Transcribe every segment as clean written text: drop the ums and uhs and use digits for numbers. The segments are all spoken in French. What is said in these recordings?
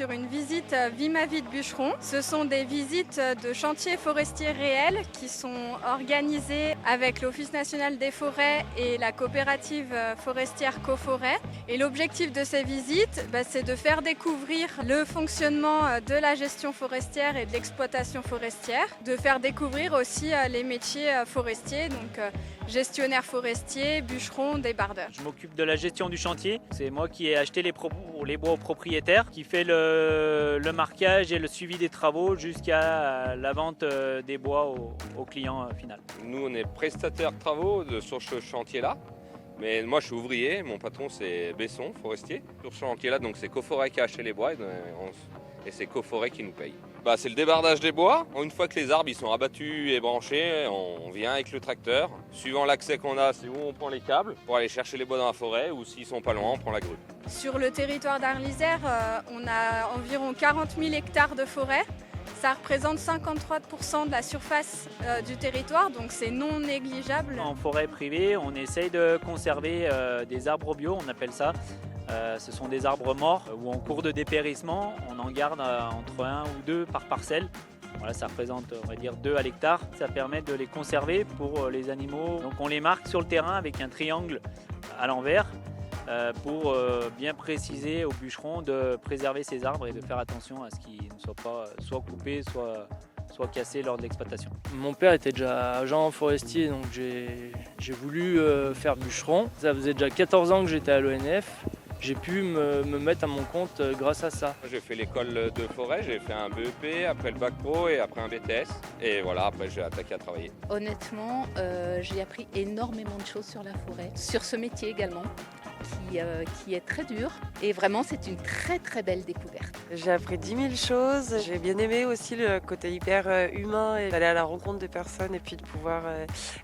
sur une visite Vie ma vie de bûcheron. Ce sont des visites de chantiers forestiers réels qui sont organisées avec l'Office national des forêts et la coopérative forestière Coforêt. Et l'objectif de ces visites, c'est de faire découvrir le fonctionnement de la gestion forestière et de l'exploitation forestière, de faire découvrir aussi les métiers forestiers, donc gestionnaire forestier, bûcheron, débardeur. Je m'occupe de la gestion du chantier. C'est moi qui ai acheté les bois aux propriétaires, qui fait le marquage et le suivi des travaux jusqu'à la vente des bois au client final. Nous, on est prestataire de travaux sur ce chantier-là. Mais moi, je suis ouvrier. Mon patron, c'est Besson, forestier. Sur ce chantier-là, donc c'est Coforêt qui a acheté les bois et c'est Coforêt qui nous paye. C'est le débardage des bois. Une fois que les arbres ils sont abattus et branchés, on vient avec le tracteur. Suivant l'accès qu'on a, c'est où on prend les câbles pour aller chercher les bois dans la forêt ou s'ils sont pas loin, on prend la grue. Sur le territoire d'Arlysère, on a environ 40 000 hectares de forêt. Ça représente 53% de la surface du territoire, donc c'est non négligeable. En forêt privée, on essaye de conserver des arbres bio, on appelle ça. Ce sont des arbres morts ou en cours de dépérissement. On en garde entre 1 ou 2 par parcelle. Voilà, ça représente, on va dire, 2 à l'hectare. Ça permet de les conserver pour les animaux. Donc on les marque sur le terrain avec un triangle à l'envers pour bien préciser aux bûcherons de préserver ces arbres et de faire attention à ce qu'ils ne soient pas soit coupés, soit cassés lors de l'exploitation. Mon père était déjà agent forestier, donc j'ai voulu faire bûcheron. Ça faisait déjà 14 ans que j'étais à l'ONF. J'ai pu me mettre à mon compte grâce à ça. J'ai fait l'école de forêt, j'ai fait un BEP, après le bac pro et après un BTS. Et voilà, après j'ai attaqué à travailler. Honnêtement, j'ai appris énormément de choses sur la forêt, sur ce métier également, qui est très dur. Et vraiment, c'est une très très belle découverte. J'ai appris 10 000 choses. J'ai bien aimé aussi le côté hyper humain et d'aller à la rencontre de personnes et puis de pouvoir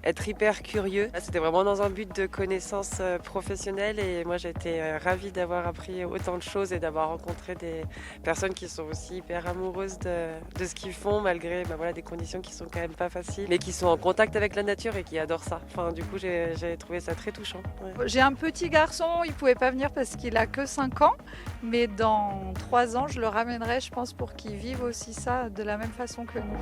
être hyper curieux. C'était vraiment dans un but de connaissance professionnelle et moi j'ai été ravie d'avoir appris autant de choses et d'avoir rencontré des personnes qui sont aussi hyper amoureuses de ce qu'ils font malgré des conditions qui sont quand même pas faciles mais qui sont en contact avec la nature et qui adorent ça. Enfin, du coup j'ai trouvé ça très touchant. Ouais. J'ai un petit garçon, il pouvait pas venir parce qu'il a que 5 ans, mais dans 3 ans je le ramènerai, je pense, pour qu'il vive aussi ça de la même façon que nous.